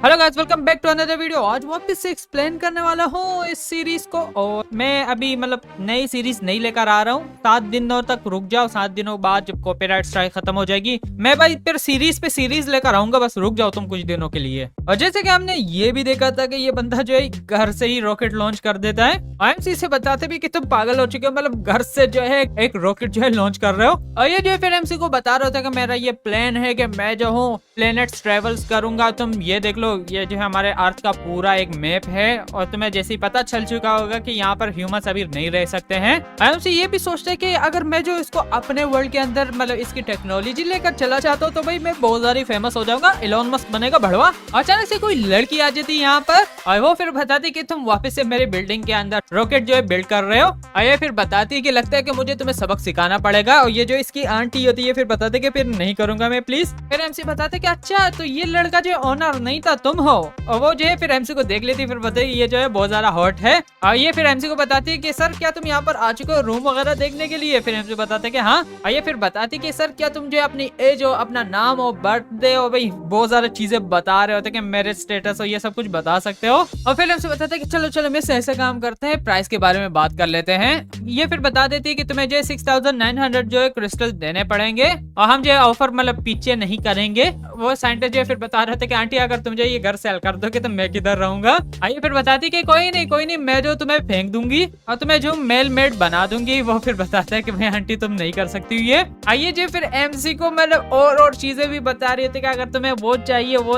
Hello guys, welcome back to another video. आज वापस से एक्सप्लेन करने वाला हूँ इस सीरीज को। और मैं अभी नई सीरीज नहीं लेकर आ रहा हूँ। 7 दिनों तक रुक जाओ, 7 दिनों बाद जब कॉपीराइट स्ट्राइक खत्म हो जाएगी मैं भाई फिर सीरीज पे सीरीज लेकर आऊंगा। बस रुक जाओ तुम कुछ दिनों के लिए। और जैसे कि हमने ये भी देखा था कि ये बंदा जो है घर से ही रॉकेट लॉन्च कर देता है। IMC से बताते भी कि तुम पागल हो चुके हो, घर से जो है एक रॉकेट जो है लॉन्च कर रहे हो। और ये जो है फिर MC को बता रहा था कि मेरा ये प्लान है कि मैं जो हूँ प्लेनेट्स ट्रेवल्स करूंगा। तुम ये देख लो, ये जो है हमारे अर्थ का पूरा एक मैप है। और तुम्हें जैसे ही पता चल चुका होगा कि यहाँ पर ह्यूमंस अभी नहीं रह सकते हैं। IMC ये भी सोचते हैं कि अगर मैं जो इसको अपने वर्ल्ड के अंदर इसकी टेक्नोलॉजी लेकर चला चाहता हूँ तो भाई मैं बहुत सारी फेमस हो जाऊंगा, इलॉन मस्क बनेगा भड़वा। अचानक से कोई लड़की आ जाती है यहाँ पर और वो फिर बताती कि तुम वापस से मेरे बिल्डिंग के अंदर रॉकेट जो है बिल्ड कर रहे हो। और ये फिर बताती है कि लगता है कि मुझे तुम्हें सबक सिखाना पड़ेगा। और ये जो इसकी आंटी होती है फिर बताते कि फिर नहीं करूंगा मैं प्लीज। फिर MC बताते कि अच्छा तो ये लड़का जो ओनर नहीं था तुम हो। और वो जो है फिर MC को देख लेती, फिर बताती ये जो है बहुत ज्यादा हॉट है। और ये फिर MC को बताती है कि सर क्या तुम यहाँ पर आ चुके हो रूम वगैरह देखने के लिए। फिर MC बताते कि हाँ। और ये फिर बताती कि सर क्या तुम जो है अपनी एज हो, अपना नाम हो, बर्थडे हो, भाई बहुत सारी चीजें बता रहे होते कि मैरिज स्टेटस हो, ये सब कुछ बता सकते हो। और फिर MC बताते कि चलो चलो मैं ऐसे काम करते हैं, प्राइस के बारे में बात कर लेते हैं। ये फिर बता देती है कि तुम्हें जो 6900 जो है क्रिस्टल देने पड़ेंगे और हम जो ऑफर पीछे नहीं करेंगे। वो साइंटिस्ट जो फिर बता रहे थे कि आंटी अगर तुम जो ये घर सेल कर दोगे तो मैं किधर रहूंगा। आइए फिर बताती कि कोई नहीं मैं जो तुम्हें फेंक दूंगी और तुम्हें जो मेल मेड बना दूंगी। वो फिर बताता है कि भाई आंटी तुम नहीं कर सकती ये। आइए जी फिर MC को और चीजें भी बता रही थी कि अगर तुम्हें वो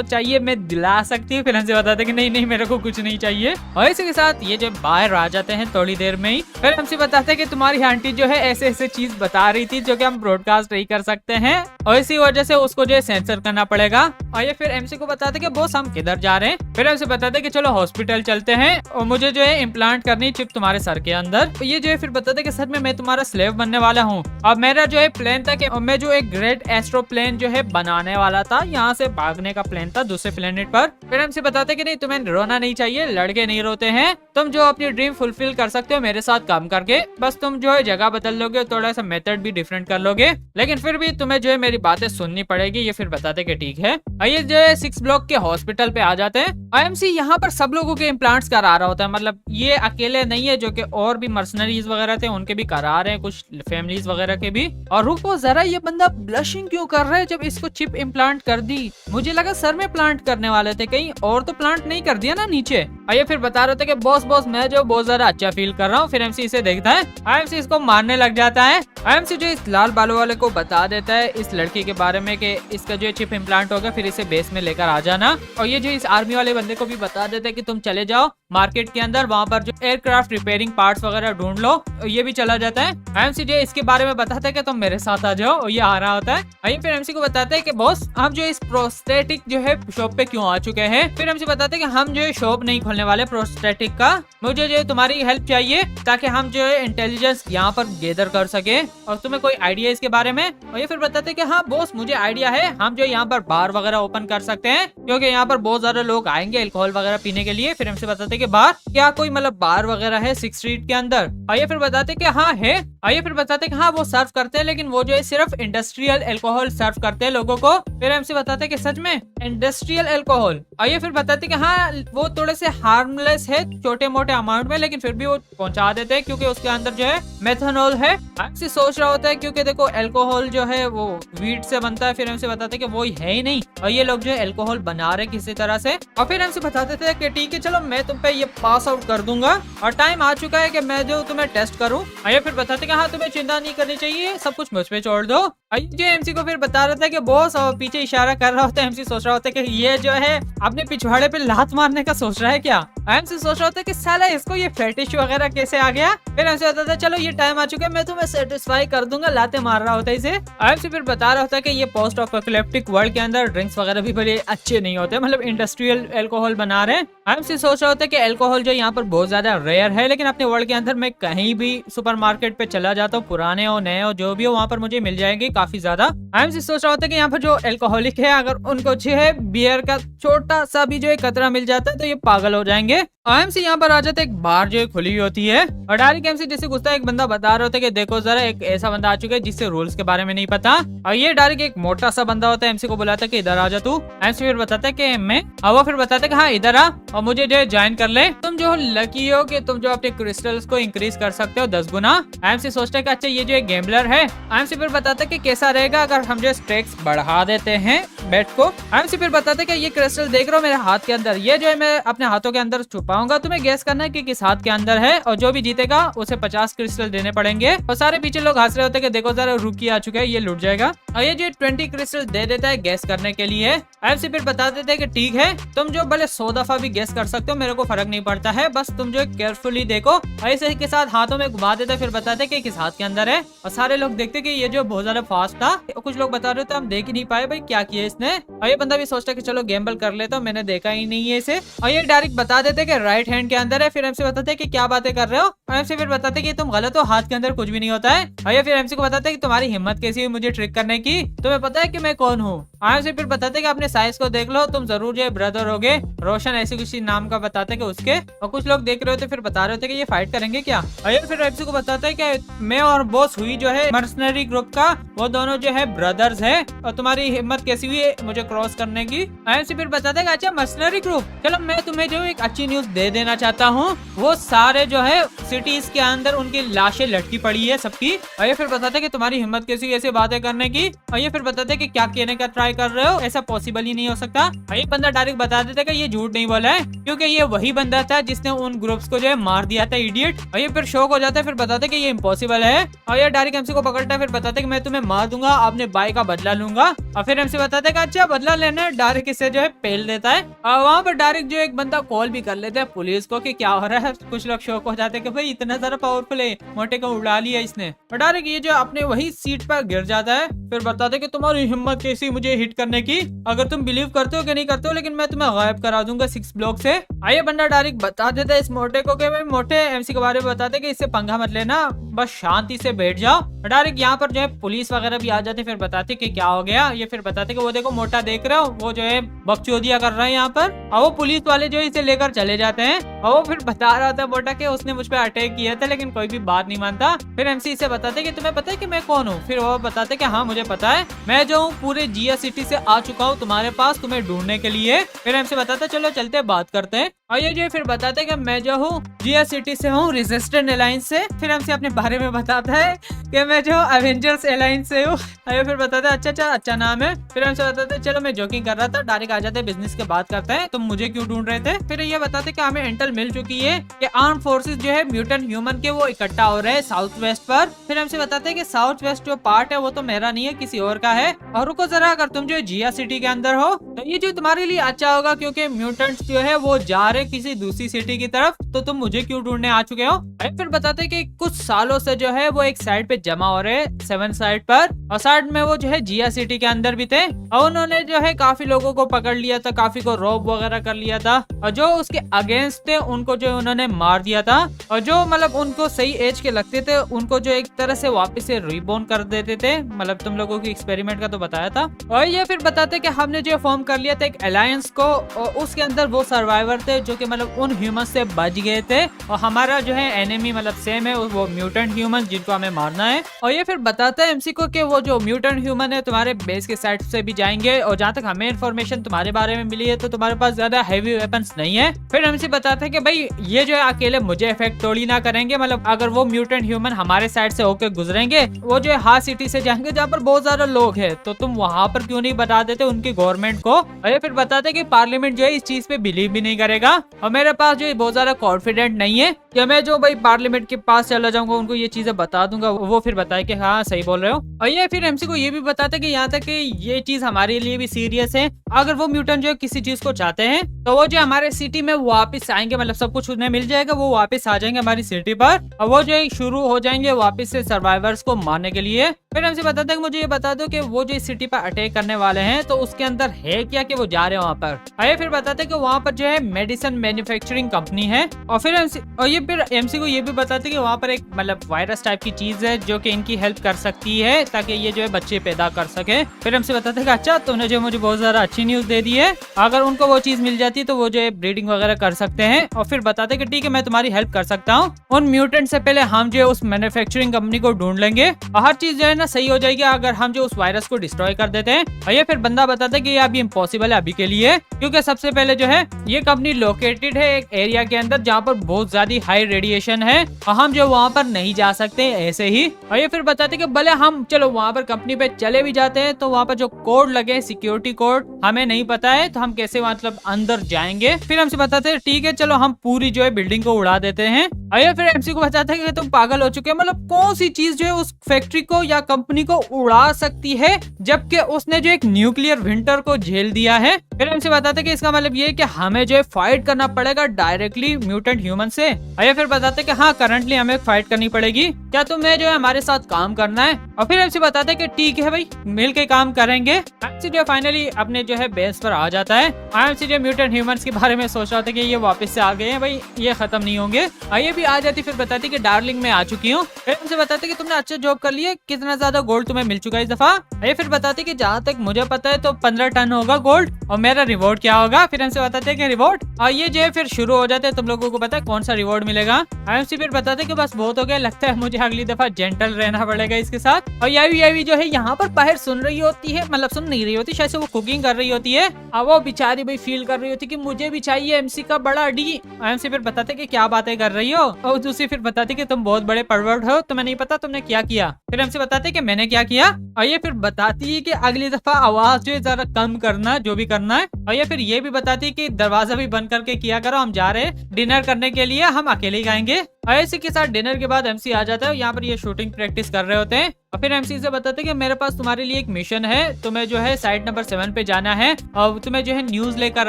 चाहिए मैं दिला सकती हूँ। फिर हमसे बताते कि नहीं मेरे को कुछ नहीं चाहिए। और इसी के साथ ये जो बाहर आ जाते हैं थोड़ी देर में ही। फिर हमसे बताते कि तुम्हारी आंटी जो है ऐसे चीज बता रही थी जो कि हम ब्रॉडकास्ट नहीं कर सकते हैं और इसी वजह से उसको जो है सेंसर करना पड़ेगा। और ये फिर MC को बताते कि बॉस हम किधर जा रहे हैं। फिर हमसे बताते कि चलो हॉस्पिटल चलते हैं और मुझे जो है इम्प्लांट करनी चिप तुम्हारे सर के अंदर। तो ये जो है फिर बताते कि सच में मैं तुम्हारा स्लेव बनने वाला हूँ। अब मेरा जो है प्लान था कि मैं जो एक ग्रेट एस्ट्रो प्लेन जो है बनाने वाला था, यहाँ से भागने का प्लान था दूसरे प्लेनेट पर। फिर हमसे बताते कि नहीं तुम्हें रोना नहीं चाहिए, लड़के नहीं रोते हैं, तुम जो अपनी ड्रीम फुलफिल कर सकते हो मेरे साथ काम करके। बस तुम जो है जगह बदल लोगे, थोड़ा सा मेथड भी डिफरेंट कर लोगे, लेकिन फिर भी तुम्हें जो है मेरी बातें सुननी पड़ेगी। ये फिर बताते कि ठीक है। ये जो है 6 ब्लॉक के हॉस्पिटल पे आ जाते हैं। IMC यहाँ पर सब लोगों के इम्प्लांट्स करा रहा होता है, ये अकेले नहीं है, जो कि और भी मर्सनरीज वगैरह थे उनके भी करा रहे हैं, कुछ फैमिलीज वगैरह के भी। और रुको जरा, ये बंदा ब्लशिंग क्यों कर रहा है जब इसको चिप इम्प्लांट कर दी? मुझे लगा सर में प्लांट करने वाले थे, कहीं और तो प्लांट नहीं कर दिया ना नीचे। और ये फिर बता रहे थे कि बॉस मैं जो बहुत ज्यादा अच्छा फील कर रहा हूँ। फिर MC इसे देखता है, IMC इसको मारने लग जाता है। IMC जो इस लाल बालों वाले को बता देता है इस लड़की के बारे में कि इसका जो चिप इम्प्लांट होगा, फिर इसे बेस में लेकर आ जाना। और ये जो इस आर्मी वाले बंदे को भी बता देता है कि तुम चले जाओ मार्केट के अंदर, वहाँ पर जो एयरक्राफ्ट रिपेयरिंग पार्ट्स वगैरह ढूंढ लो। ये भी चला जाता है। IMC जो इसके बारे में बताता है कि तुम मेरे साथ आ जाओ, और ये आ रहा होता है। आइए फिर MC को बताते हैं कि बॉस हम जो इस प्रोस्थेटिक जो है शॉप पे क्यों आ चुके हैं। फिर MC बताते हैं कि हम जो है शॉप नहीं खोलने वाले प्रोस्थेटिक का, मुझे जो है तुम्हारी हेल्प चाहिए ताकि हम जो है इंटेलिजेंस यहाँ पर गैदर कर सके। और तुम्हें कोई आइडिया इसके बारे में? और ये फिर बताते हैं कि हाँ बॉस मुझे आइडिया है, हम जो यहाँ पर बार वगैरह ओपन कर सकते हैं क्योंकि यहाँ पर बहुत ज्यादा लोग आएंगे अल्कोहल वगैरह पीने के लिए। फिर हमसे बताते हैं कि बार क्या कोई बार वगैरह है 6 स्ट्रीट के अंदर? आइए फिर बताते हैं कि हाँ है। आइए फिर बताते हैं कि हाँ वो सर्व करते हैं, लेकिन वो जो है सिर्फ इंडस्ट्रियल अल्कोहल सर्व करते हैं लोगों को। फिर हमसे बताते हैं कि सच में इंडस्ट्रियल अल्कोहल? आइए फिर बताते हैं कि हाँ वो थोड़े से हार्मलेस है छोटे मोटे अमाउंट में, लेकिन फिर भी वो पहुंचा देते हैं क्योंकि उसके अंदर जो है मेथनॉल है। हमसे सोच रहा होता है क्योंकि देखो अल्कोहल जो है वो वीट से बनता है। फिर हमसे बताते हैं कि वो है ही नहीं और ये लोग जो है अल्कोहल बना रहे किसी तरह से। और फिर हमसे बताते थे कि ठीक है चलो मैं तुम पे ये पास आउट कर दूंगा और टाइम आ चुका है कि मैं जो तुम्हें टेस्ट करूं। आइए फिर बताते कि हाँ तुम्हें चिंता नहीं करनी चाहिए, सब कुछ मुझ पे छोड़ दो। आइए जो MC को फिर बता रहा था कि बॉस, और पीछे इशारा कर रहा होता है। MC सोच रहा होता है कि ये जो है अपने पिछवाड़े पे लात मारने का सोच रहा है क्या? MC सोच रहा होता है कि साला इसको ये फेटिश वगैरह कैसे आ गया। फिर MC होता था चलो ये टाइम आ चुका है मैं तुम्हें सेटिस्फाई कर दूंगा, लाते मार रहा होता है इसे। MC फिर बता रहा होता है कि ये पोस्ट अपोकैलिप्टिक वर्ल्ड के अंदर ड्रिंक्स वगैरह भी बड़े अच्छे नहीं होते, इंडस्ट्रियल अल्कोहल बना रहे हैं। MC सोच रहा होता है कि अल्कोहल जो यहाँ पर बहुत ज्यादा रेयर है, लेकिन अपने वर्ल्ड के अंदर मैं कहीं भी सुपरमार्केट पे चला जाता हूँ, पुराने हो नए हो जो भी हो वहाँ पर मुझे मिल जाएंगे काफी ज्यादा। एमसी सोच रहा होता है कि यहाँ पर जो एल्कोहलिक है अगर उनको जो है बियर का छोटा सा भी जो है कतरा मिल जाता है तो ये पागल हो जाएंगे। एमसी यहाँ पर आ जाता है, एक बार जो है खुली हुई होती है और डायरेक्ट एमसी जैसे घुसता है, एक बंदा बता रहा होता है कि देखो जरा एक ऐसा बंदा आ चुका है जिससे रूल्स के बारे में नहीं पता। और ये डायरेक्ट एक मोटा सा बंदा होता है, एमसी को बुलाता है कि इधर आ जा तू। एमसी फिर बताता है कि मैं, और वो फिर बताता है कि हाँ इधर आ और मुझे जो है ज्वाइन कर ले। तुम जो लकी हो कि तुम जो अपने क्रिस्टल्स को इंक्रीज कर सकते हो 10 गुना। एमसी सोचता है कि अच्छा ये जो एक गैम्बलर है। एमसी फिर बताता है कि कैसा रहेगा अगर हम जो स्टेक्स बढ़ा देते हैं बेट को। एमसी फिर बताता है कि ये क्रिस्टल देख रहे हो मेरे हाथ के अंदर, ये जो है मैं अपने हाथों के अंदर छुपाऊंगा, तुम्हें गैस करना है कि किस हाथ के अंदर है और जो भी जीतेगा उसे 50 क्रिस्टल देने पड़ेंगे। और सारे पीछे लोग हंस रहे होते हैं कि देखो जरा रुकी आ चुका है, ये लुट जाएगा। और ये जो 20 क्रिस्टल दे देता है गैस करने के लिए। एमसी फिर बता देते हैं कि ठीक है तुम जो भले 100 दफा भी गैस कर सकते हो, मेरे को फर्क नहीं पड़ता है, बस तुम जो केयरफुली देखो। ऐसे के साथ हाथों में घुमा देता है, फिर बताते कि किस हाथ के अंदर है। और सारे लोग देखते कि ये जो बहुत ज्यादा फास्ट था। कुछ लोग बता रहे थे हम देख ही नहीं पाए भाई क्या किया इसने। और ये बंदा भी सोचता है कि चलो गैम्बल कर लेता हूँ, मैंने देखा ही नहीं है इसे। और ये डायरेक्ट बता देते कि राइट हैंड के अंदर है। फिर एमसी बताते हैं कि क्या बातें कर रहे हो। एमसी फिर बताते कि तुम गलत हो, हाथ के अंदर कुछ भी नहीं होता है। और ये फिर एमसी को बताते हैं कि तुम्हारी हिम्मत कैसी हुई मुझे ट्रिक करने की, तुम्हें पता है कि मैं कौन हूँ। एमसी फिर बताते कि अपने साइज को देख लो, तुम जरूर जो ब्रदर होगे, रोशन ऐसे किसी नाम का बताते कि उसके। और कुछ लोग देख रहे होते फिर बता रहे होते कि ये फाइट करेंगे क्या। और ये फिर एमसी को बताता है कि मैं और बॉस हुई जो है मर्सनरी ग्रुप का, वो दोनों जो है ब्रदर्स है। और तुम्हारी हिम्मत कैसी हुई है मुझे क्रॉस करने की। एमसी फिर बताते हैं अच्छा मर्सनरी ग्रुप, चलो मैं तुम्हें जो एक अच्छी न्यूज दे देना चाहता हूँ। वो सारे जो है सिटीज के अंदर उनकी लाशें लटकी पड़ी है सबकी। और ये फिर बताते कि तुम्हारी हिम्मत कैसी ऐसे बातें करने की। और ये फिर बताते कि क्या कहने का ट्राई कर रहे हो, ऐसा पॉसिबल ही नहीं हो सकता। और ये बंदा डायरेक्ट बता देता कि ये झूठ नहीं बोला है क्योंकि ये वही बंदा था जिसने उन ग्रुप्स को जो है मार दिया था, इडियट। और ये फिर शौक हो जाता है, फिर बताते कि ये इम्पॉसिबल है। और ये डायरेक्ट एमसी को पकड़ता है, फिर बताते कि मैं तुम्हें मार दूंगा, अपने भाई का बदला लूंगा। और फिर एमसी बताते कि अच्छा बदला लेना है, डायरेक्ट इसे जो है पेल देता है। और वहाँ पर डायरेक्ट जो एक बंदा कॉल भी कर लेता है पुलिस को कि क्या हो रहा है। कुछ लोग शौक हो जाते हैं कि भाई इतना ज्यादा पावरफुल है, मोटे को उड़ा लिया इसने। और डायरेक्ट ये जो अपने वही सीट पर गिर जाता है। फिर बताते कि तुम्हारी हिम्मत कैसी मुझे हिट करने की, अगर तुम बिलीव करते हो कि नहीं करते हो, लेकिन मैं तुम्हें गायब करा दूंगा 6 ब्लॉक से। आइए बंदा डायरेक्ट बता देता है इस मोटे को कि भाई मोटे एमसी के बारे में बताते कि इससे पंगा मत लेना, बस शांति से बैठ जाओ। डायरेक्ट यहाँ पर जो है पुलिस वगैरह भी आ जाते, फिर बताते कि क्या हो गया। ये फिर बताते कि वो देखो मोटा देख रहे हो, वो जो है बकचोदिया कर रहा है यहाँ पर। और वो पुलिस वाले जो इसे लेकर चले जाते हैं। और वो फिर बता रहा था मोटा कि उसने मुझ पर अटैक किया था लेकिन कोई भी बात नहीं मानता। फिर एमसी इसे बताते कि तुम्हें पता है कि मैं कौन हूँ। फिर वो बताते कि हाँ मुझे पता है, मैं जो हूँ पूरे जिया सिटी से आ चुका हूँ तुम्हारे पास तुम्हें ढूंढने के लिए। फिर एमसी बताता चलो चलते बात करते हैं। और ये जो फिर बताते कि मैं जो हूँ जिया सिटी से हूँ, रेजिस्टेंट अलायंस से। फिर एमसी अपने बारे में बताता है कि मैं जो एवेंजर्स अलायंस से हूँ। फिर बताते अच्छा नाम है। फिर हमसे बताते चलो मैं जोकिंग कर रहा था, डायरेक्ट आ जाते बिजनेस की बात करते हैं, तुम मुझे क्यों ढूंढ रहे थे। फिर ये बताते कि हमें इंटेल मिल चुकी है कि आर्म फोर्सेस जो है म्यूटेंट ह्यूमन के वो इकट्ठा हो रहे हैं साउथ वेस्ट पर। फिर हमसे बताते हैं कि साउथ वेस्ट जो पार्ट है वो तो मेरा नहीं है, किसी और का है। और रुको जरा, अगर तुम जो जिया सिटी के अंदर हो तो ये जो तुम्हारे लिए अच्छा होगा क्योंकि म्यूटेंट्स जो है वो जा रहे किसी दूसरी सिटी की तरफ, तो तुम मुझे क्यों ढूंढने आ चुके हो। फिर बताते कि कुछ सालों से जो है वो एक साइड पे जमा हो रहे 7 साइड पर, और साइड में वो जो है जिया सिटी के अंदर भी थे। और उन्होंने जो है काफी लोगों को पकड़ लिया था, काफी को रॉब वगैरह कर लिया था, और जो उसके अगेंस्ट थे उनको जो उन्होंने मार दिया था। और जो मतलब उनको सही एज के लगते थे उनको जो एक तरह से वापस से रिबोर्न कर देते थे। मतलब तुम लोगों की एक्सपेरिमेंट का तो बताया था। और ये फिर बताते कि हमने जो फॉर्म कर लिया था एक अलायंस को, और उसके अंदर वो सर्वाइवर थे जो कि मतलब उन ह्यूमन से बच गए थे। और हमारा जो है एनिमी मतलब सेम है, वो म्यूटेंट ह्यूमन जिनको हमें मारना है। और ये फिर बताता है एमसी को कि वो जो म्यूटेंट ह्यूमन है तुम्हारे बेस के साइड से भी जाएंगे, और जहाँ तक हमें इन्फॉर्मेशन तुम्हारे बारे में मिली है तो तुम्हारे पास ज्यादा हैवी वेपन्स नहीं है। फिर एमसी बताते हैं कि भाई ये जो है अकेले मुझे इफेक्ट थोड़ी ना करेंगे, मतलब अगर वो म्यूटेंट ह्यूमन हमारे साइड से होकर गुजरेंगे, वो जो है हार सिटी से जाएंगे जहाँ पर बहुत ज्यादा लोग है, तो तुम वहाँ पर क्यों नहीं बता देते उनकी गवर्नमेंट को। और ये फिर बताते कि पार्लियामेंट जो है इस चीज पे बिलीव भी नहीं करेगा, और मेरे पास जो है बहुत ज्यादा कॉन्फिडेंट नहीं है कि मैं जो भाई पार्लियामेंट के पास चला जाऊंगा उनको ये चीजें बता दूंगा, वो फिर बताए कि हाँ सही बोल रहे हो। और ये फिर एमसी को ये भी बताते कि यहाँ तक कि ये चीज हमारे लिए भी सीरियस है, अगर वो म्यूटेंट जो है किसी चीज को चाहते हैं तो वो जो हमारे सिटी में वापस आएंगे, मतलब सब कुछ उन्हें मिल जाएगा, वो वापस आ जाएंगे हमारी सिटी पर और वो जो है शुरू हो जाएंगे वापस से सर्वाइवर्स को मारने के लिए। फिर हमसे बताते हैं कि मुझे ये बता दो कि वो जो इस सिटी पर अटैक करने वाले हैं तो उसके अंदर है क्या कि वो जा रहे हैं वहाँ पर। आइए फिर बताते हैं कि वहाँ पर जो है मेडिसिन मैन्युफैक्चरिंग कंपनी है और फिर एमसी को ये भी बताते हैं कि वहाँ पर एक मतलब वायरस टाइप की चीज है जो कि इनकी हेल्प कर सकती है ताकि ये जो है बच्चे पैदा कर सके। फिर हमसे बताते हैं कि अच्छा तुमने जो मुझे बहुत ज्यादा अच्छी न्यूज दे दी है, अगर उनको वो चीज मिल जाती है तो वो जो है ब्रीडिंग वगैरह कर सकते हैं। और फिर बताते हैं कि ठीक है मैं तुम्हारी हेल्प कर सकता हूँ, उन म्यूटेंट से पहले हम जो है उस मैन्युफैक्चरिंग कंपनी को ढूंढ लेंगे और हर चीज जो है ना सही हो जाएगी अगर हम जो उस वायरस को डिस्ट्रॉय कर देते हैं। और ये फिर बंदा बताता है कि ये अभी इम्पॉसिबल है अभी के लिए, क्योंकि सबसे पहले जो है ये कंपनी लोकेटेड है एक एरिया के अंदर जहाँ पर बहुत ज्यादा हाई रेडिएशन है और हम जो वहाँ पर नहीं जा सकते ऐसे ही। और ये फिर बताते कि भले हम चलो वहाँ पर कंपनी पे चले भी जाते हैं तो वहाँ पर जो कोड लगे सिक्योरिटी कोड हमें नहीं पता है तो हम कैसे मतलब अंदर जाएंगे। फिर हमसे बताते हैं ठीक है चलो हम पूरी जो है बिल्डिंग को उड़ा देते हैं। और ये फिर एमसी को बताते हैं कि तुम पागल हो चुके हैं, मतलब कौन सी चीज जो है उस फैक्ट्री को या कंपनी को उड़ा सकती है जबकि उसने जो एक न्यूक्लियर विंटर को झेल दिया है। फिर हमसे बताते हैं कि इसका मतलब ये है कि हमें जो है फाइट करना पड़ेगा डायरेक्टली म्यूटेंट ह्यूमन से। और ये फिर बताते हैं कि हाँ करंटली हमें फाइट करनी पड़ेगी, क्या तुम्हें जो है हमारे साथ काम करना है। और फिर हमसे बताते हैं कि ठीक है भाई मिल के काम करेंगे। एमसी जो फाइनली अपने जो है बेस पर आ जाता है। एमसी जो म्यूटेंट ह्यूमंस के बारे में सोच रहा था कि ये वापस से आ गए हैं भाई, ये खत्म नहीं होंगे। ये भी आ जाती फिर बताती कि डार्लिंग मैं आ चुकी हूँ। फिर हमसे बताते कि तुमने अच्छा जॉब कर लिया, कितना ज्यादा गोल्ड तुम्हें मिल चुका है इस दफा। ये फिर बताते कि जहाँ तक मुझे पता है तो 15 टन होगा गोल्ड और मेरा रिवॉर्ड क्या होगा। फिर हमसे बताते हैं कि रिवॉर्ड, और ये जो है फिर शुरू हो जाते हैं, तुम लोगों को पता है कौन सा रिवॉर्ड मिलेगा। एमसी फिर बताते कि बस बहुत हो गया, लगता है मुझे अगली दफा जेंटल रहना पड़ेगा इसके साथ। और ये जो है यहाँ पर बाहर सुन रही होती है, मतलब सुन नहीं रही होती, शायद से वो कुकिंग कर रही होती है और वो बेचारी भाई फील कर रही होती कि मुझे भी चाहिए एमसी का बड़ा डी। एमसी फिर बताते कि क्या बातें कर रही हो, और दूसरी फिर बताती कि तुम बहुत बड़े परवर्ट हो, तुम्हें नहीं पता तुमने क्या किया। फिर हमसे बताते कि मैंने क्या किया। और ये फिर बताती है कि अगली दफा आवाज जो है जरा कम करना जो भी करना है। और ये फिर ये भी बताती है कि दरवाजा भी बंद करके किया करो, हम जा रहे हैं डिनर करने के लिए, हम अकेले ही खाएंगे। और इसी के साथ डिनर के बाद एमसी आ जाता है, यहाँ पर ये शूटिंग प्रैक्टिस कर रहे होते हैं। और फिर एमसी से बताते हैं कि मेरे पास तुम्हारे लिए एक मिशन है, तुम्हें जो है साइट नंबर 7 पे जाना है और तुम्हें जो है न्यूज लेकर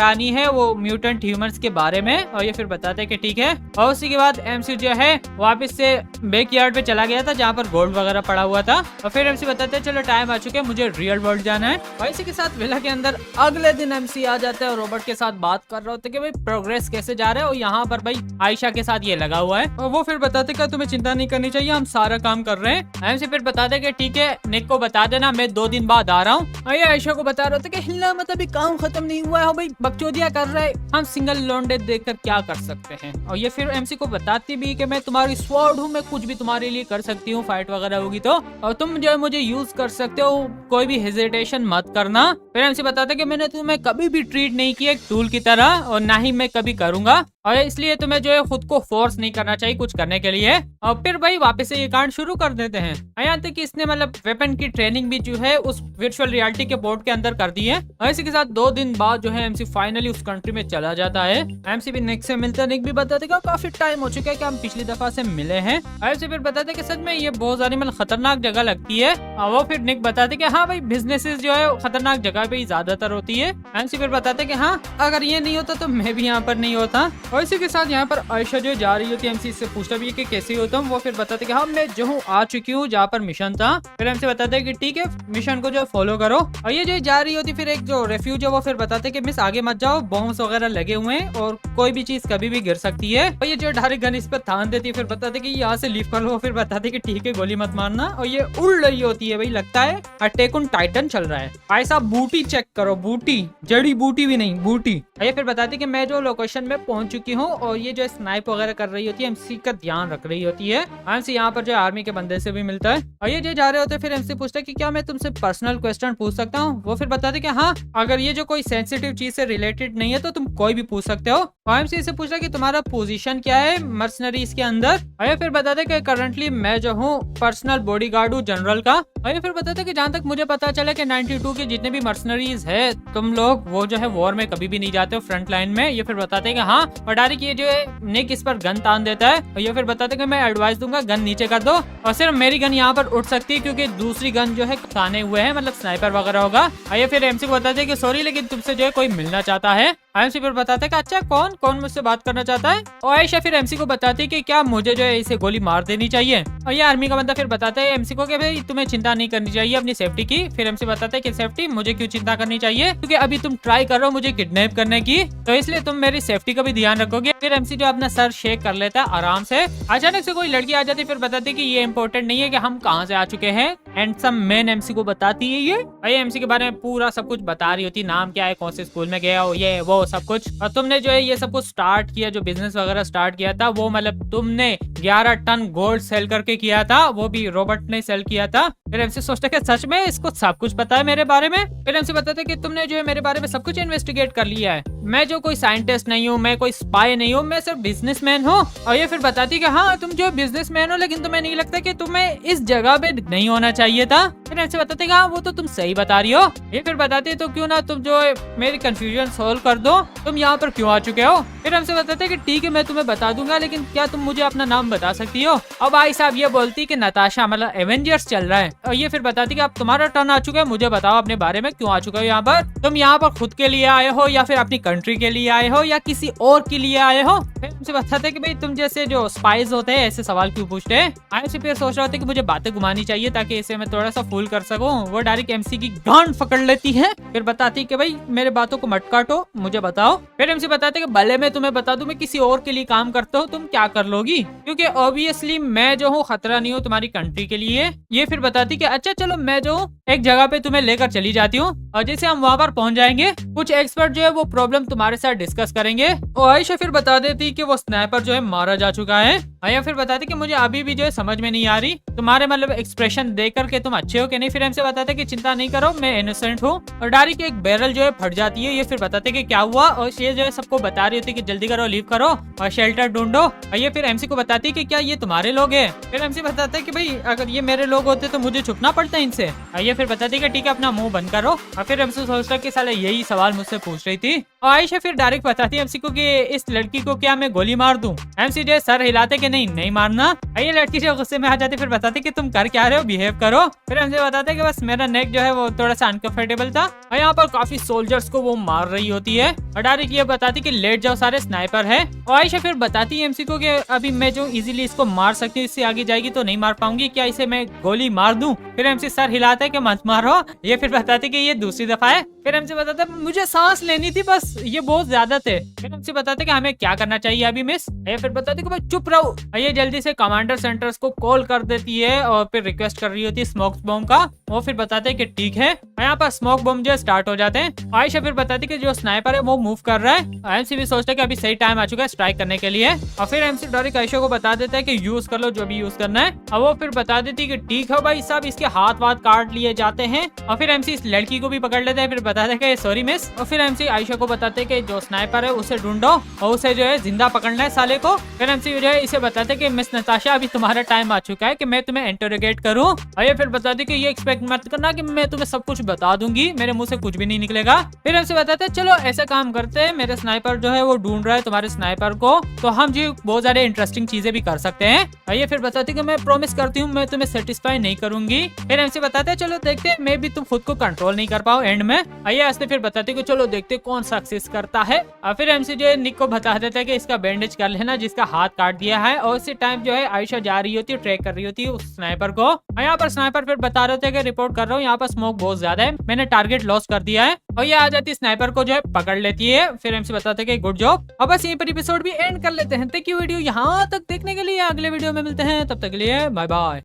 आनी है वो म्यूटेंट ह्यूमंस के बारे में। और ये फिर बताते हैं कि ठीक है। और उसी के बाद एमसी जो है वापस से बैकयार्ड पे चला गया था जहाँ पर गोल्ड वगैरह पड़ा हुआ था। और फिर एमसी बताते हैं चलो टाइम आ चुके हैं, मुझे रियल वर्ल्ड जाना है। और इसी के साथ विला के अंदर अगले दिन एमसी आ जाता है और रॉबर्ट के साथ बात कर रहे होते कि भाई प्रोग्रेस कैसे जा रहा है। और यहाँ पर भाई आयशा के साथ ये लगा हुआ है और वो फिर बताते कि तुम्हें चिंता नहीं करनी चाहिए, हम सारा काम कर रहे हैं। एमसी फिर बताते कि ठीक है निक को बता देना मैं 2 दिन बाद आ रहा हूँ। और ये आयशा को बता रहे होते कि हिलना मत, अभी काम खत्म नहीं हुआ है भाई, बकचोदिया कर रहे हैं, हम सिंगल लौंडे देखकर क्या कर सकते हैं। और ये फिर एमसी को बताती भी कि मैं तुम्हारी स्वॉर्ड हूँ, मैं कुछ भी तुम्हारे लिए कर सकती हूँ, फाइट वगैरह होगी तो, और तुम जो है मुझे यूज कर सकते हो, कोई भी हेजिटेशन मत करना। फिर एमसी बताते कि मैंने तुम्हें कभी भी ट्रीट नहीं किया एक टूल की तरह और ना ही मैं कभी करूंगा, और इसलिए तुम्हें जो है खुद को फोर्स नहीं करना चाहिए कुछ करने के लिए। और फिर भाई वापस से ये कांड शुरू कर देते हैं। यहाँ तक कि इसने मतलब वेपन की ट्रेनिंग भी जो है उस वर्चुअल रियलिटी के बोर्ड के अंदर कर दी है। और इसी के साथ 2 दिन बाद जो है एमसी फाइनली उस कंट्री में चला जाता है। एमसी भी निक से मिलता है, निक भी बताते कि काफी टाइम हो चुका है कि हम पिछली दफा से मिले हैं। एमसी फिर बताते कि सच में ये बहुत सारी मतलब खतरनाक जगह लगती है। और वो फिर निक बताते कि हाँ भाई बिजनेसेस जो है खतरनाक जगह पे ही ज्यादातर होती है। एमसी फिर बताते कि हाँ अगर ये नहीं होता तो मैं भी यहाँ पर नहीं होता। और इसी के साथ यहाँ पर आयशा जो जा रही होती है, एमसी से पूछता भी है कि कैसे होता हूँ। वो फिर बताते कि हाँ मैं जो हूँ आ चुकी हूँ जहाँ पर मिशन था। फिर एमसी बताते हैं कि ठीक है मिशन को जो फॉलो करो। और ये जो जा रही होती फिर एक जो रेफ्यूज है वो फिर बताते कि मिस आगे मत जाओ, बॉम्ब्स वगैरह लगे हुए हैं और कोई भी चीज कभी भी गिर सकती है। और ये जो डायरेक्ट गन इस पर थान देती है, फिर बताते कि यहाँ से लीव कर लो। फिर बताते कि ठीक है गोली मत मारना। और ये उड़ रही होती है, भाई लगता है अटैक ऑन टाइटन चल रहा है। भाई साहब बूटी चेक करो, बूटी, जड़ी बूटी भी नहीं बूटी। ये फिर बताती कि मैं जो लोकेशन में पहुंच चुकी हूँ और ये जो स्नाइप वगैरह कर रही होती है एमसी का ध्यान रख रही होती है। एमसी यहाँ पर जो आर्मी के बंदे से भी मिलता है। और ये जो जा रहे होते हैं फिर एमसी पूछता है कि क्या मैं तुमसे पर्सनल क्वेश्चन पूछ सकता हूँ। वो फिर बताते कि हाँ अगर ये जो कोई सेंसिटिव चीज से रिलेटेड नहीं है तो तुम कोई भी पूछ सकते हो। और एमसी से पूछता है कि तुम्हारा पोजीशन क्या है मर्सनरीज के अंदर। और ये फिर बताते कि करंटली मैं जो हूँ पर्सनल बॉडीगार्ड हूँ जनरल का। और ये फिर बताते हैं कि जहाँ तक मुझे पता चला कि 92 के जितने भी मर्सनरीज है तुम लोग वो जो है वॉर में कभी भी नहीं जाते हो फ्रंट लाइन में। ये फिर बताते हैं कि हाँ, और डायरेक्ट ये जो है निक इस पर गन तान देता है और ये फिर बताते हैं कि मैं एडवाइस दूंगा गन नीचे कर दो और सिर्फ मेरी गन यहाँ पर उठ सकती है क्योंकि दूसरी गन जो है ताने हुए हैं, मतलब स्नाइपर वगैरह होगा। और ये फिर एमसी को बताते हैं कि सॉरी लेकिन तुमसे जो है कोई मिलना चाहता है। एमसी फिर बताते हैं कि अच्छा कौन कौन मुझसे बात करना चाहता है। और आयशा फिर एमसी को बताती है कि क्या मुझे जो है इसे गोली मार देनी चाहिए। और ये आर्मी का बंदा फिर बताता है एमसी को कि भाई तुम्हें चिंता नहीं करनी चाहिए अपनी सेफ्टी की। फिर एमसी बताता है कि सेफ्टी मुझे क्यों चिंता करनी चाहिए, क्योंकि अभी तुम ट्राई कर रहे हो मुझे किडनैप करने की, तो इसलिए तुम मेरी सेफ्टी का भी ध्यान रखोगे। फिर एमसी जो अपना सर शेक कर लेता है आराम से। अचानक से कोई लड़की आ जाती है, फिर बताती है कि ये इंपॉर्टेंट नहीं है कि हम कहाँ से आ चुके हैं। एंड सम मैन एमसी को बताती है ये एमसी के बारे में पूरा सब कुछ बता रही होती, नाम क्या है, कौन से स्कूल में गया हो, ये वो सब कुछ। और तुमने जो है ये सब कुछ स्टार्ट किया, जो बिजनेस वगैरह स्टार्ट किया था वो मतलब तुमने 11 टन गोल्ड सेल करके किया था, वो भी रॉबर्ट ने सेल किया था। फिर एमसी सोचता है कि सच में इसको सब कुछ पता है मेरे बारे में। फिर एमसी बताता है कि तुमने जो है मेरे बारे में सब कुछ इन्वेस्टिगेट कर लिया है, मैं जो कोई साइंटिस्ट नहीं हूँ, मैं कोई स्पाई नहीं हूँ, मैं सिर्फ बिजनेसमैन हूँ। और ये फिर बताती है कि हाँ तुम जो बिजनेसमैन हो लेकिन तुम्हें नहीं लगता कि तुम्हें इस जगह पे नहीं होना चाहिए था। फिर एमसी बताते हैं कि हाँ वो तो तुम सही बता रही हो। ये फिर बताती है तो क्यों ना तुम जो है मेरी कंफ्यूजन सोल्व कर दो, तुम यहाँ पर क्यों आ चुके हो। फिर हमसे बताते हैं कि ठीक है मैं तुम्हें बता दूंगा, लेकिन क्या तुम मुझे अपना नाम बता सकती हो। अब भाई साहब ये बोलती कि नताशा मतलब एवेंजर्स चल रहा है। और ये फिर बताती कि अब तुम्हारा टर्न आ चुका है, मुझे बताओ अपने बारे में, क्यों आ चुके हो यहाँ पर, तुम यहाँ पर खुद के लिए आए हो या फिर अपनी कंट्री के लिए आए हो या किसी और के लिए आए हो। फिर हमसे बताते कि भाई तुम जैसे जो स्पाइस होते हैं ऐसे सवाल क्यों पूछते हैं। आयशा फिर सोच रहा होता है कि मुझे बातें घुमानी चाहिए ताकि इसे मैं थोड़ा सा फूल कर सकूं। वो डायरेक्ट एमसी की गांड पकड़ लेती है, फिर बताती कि भाई मेरे बातों को मत काटो, मुझे बताओ। फिर एमसी बताते कि भले मैं तुम्हें बता दूं मैं किसी और के लिए काम करता हूँ, तुम क्या कर लोगी, क्योंकि ऑब्वियसली मैं जो हूँ खतरा नहीं हूँ तुम्हारी कंट्री के लिए। ये फिर बताती कि अच्छा चलो मैं जो हूँ एक जगह पे तुम्हें लेकर चली जाती हूँ और जैसे हम वहाँ पर पहुंच जाएंगे कुछ एक्सपर्ट जो है वो प्रॉब्लम तुम्हारे साथ डिस्कस करेंगे। और आयशा फिर बता देती कि वो स्नाइपर जो है मारा जा चुका है। आया फिर बताती कि मुझे अभी भी जो है समझ में नहीं आ रही तुम्हारे मतलब एक्सप्रेशन देख करके तुम अच्छे हो कि नहीं। फिर हमसे बताते कि चिंता नहीं करो मैं इनोसेंट हूँ। और डायरेक्ट एक बैरल जो है फट जाती है। ये फिर बताते कि क्या हुआ और ये जो है सबको बता रही होती कि जल्दी करो, लीव करो और शेल्टर ढूंढो। और ये फिर एमसी को बताती कि क्या ये तुम्हारे लोग हैं। फिर एमसी बताते कि भाई अगर ये मेरे लोग होते तो मुझे छुपना पड़ता है इनसे। और ये फिर बताती कि ठीक है अपना मुंह बंद करो। और फिर एमसी सोचता कि साले यही सवाल मुझसे पूछ रही थी। और आयशा फिर डायरेक्ट बताती है एमसी को कि इस लड़की को क्या मैं गोली मार दूं। एमसी जो सर हिलाते कि नहीं मारना। ये लड़की जो गुस्से में आ जाती फिर बताती कि तुम कर क्या रहे हो, बिहेव करो। फिर हमसे बताते कि बस मेरा नेक जो है वो थोड़ा सा अनकंफर्टेबल था और यहाँ पर काफी सोल्जर्स को वो मार रही होती है। और डायरेक्ट ये बताती कि लेट जाओ सारे स्नाइपर है। और आयशा फिर बताती है एमसी को कि अभी मैं जो इजीली इसको मार सकती हूँ, इससे आगे जाएगी तो नहीं मार पाऊंगी, क्या इसे मैं गोली मार दूं। फिर एमसी सर हिलाते कि मत मारो। ये फिर बताती कि ये दूसरी दफा है। फिर हमसे बताते मुझे सांस लेनी थी बस, ये बहुत ज्यादा थे। फिर हमसे बताते कि हमें क्या करना चाहिए अभी मिस। ये फिर बताते कि भाई चुप रहो। ये जल्दी से कमांडर सेंटर्स को कॉल कर देती है और फिर रिक्वेस्ट कर रही होती है स्मोक बॉम्ब का। वो फिर बताते हैं कि ठीक है। यहाँ पर स्मोक बॉम्ब जो स्टार्ट हो जाते हैं। आयशा फिर बताती कि जो स्नाइपर है वो मूव कर रहा है। एमसी भी सोचता है कि अभी सही टाइम आ चुका है स्ट्राइक करने के लिए। और फिर एमसी डायरेक्ट आयशा को बता देता है कि यूज कर लो जो भी यूज करना है। और वो फिर बता देती कि ठीक है भाई साहब, इसके हाथ वाथ काट लिए जाते हैं। और फिर एमसी इस लड़की को भी पकड़ लेते हैं, फिर बताते हैं सॉरी मिस। और फिर एमसी आयशा को बताते हैं कि जो स्नाइपर है उसे ढूंढो और उसे जो है जिंदा पकड़ना है साले को। फिर एमसी जो है इसे बताते हैं कि मिस नताशा अभी तुम्हारा टाइम आ चुका है कि मैं तुम्हें इंटरोगेट करूं। और ये फिर बताते कि ये एक्सपेक्ट मत करना कि मैं तुम्हें सब कुछ बता दूंगी, मेरे मुंह से कुछ भी नहीं निकलेगा। फिर हमसे बताते हैं चलो ऐसा काम करते हैं, मेरे स्नाइपर जो है वो ढूंढ रहा है तुम्हारे स्नाइपर को, तो हम जी बहुत सारे इंटरेस्टिंग चीजें भी कर सकते हैं। और ये फिर बताते कि मैं प्रॉमिस करती हूँ मैं तुम्हें सेटिस्फाई नहीं करूंगी। फिर हमसे बताते हैं चलो देखते हैं, मे भी तुम खुद को कंट्रोल नहीं कर पाओ एंड में। आइए फिर बताते कि चलो देखते कौन सक्सेस करता है। और फिर एमसी जो है निक को बता देता है कि इसका बैंडेज कर लेना जिसका हाथ काट दिया है। और उसी टाइम जो है आयशा जा रही होती है, ट्रैक कर रही होती है उस स्नाइपर को। यहाँ पर स्नाइपर फिर बता रहे थे कि रिपोर्ट कर रहा हूँ यहाँ पर स्मोक बहुत ज्यादा है, मैंने टारगेट लॉस कर दिया है। और ये आ जाती है स्नाइपर को जो है पकड़ लेती है। फिर एमसी बताते हैं कि गुड जॉब। अब बस यहीं पर एपिसोड भी एंड कर लेते हैं। थैंक यू वीडियो यहाँ तक देखने के लिए, अगले वीडियो में मिलते हैं, तब तक के लिए बाय बाय।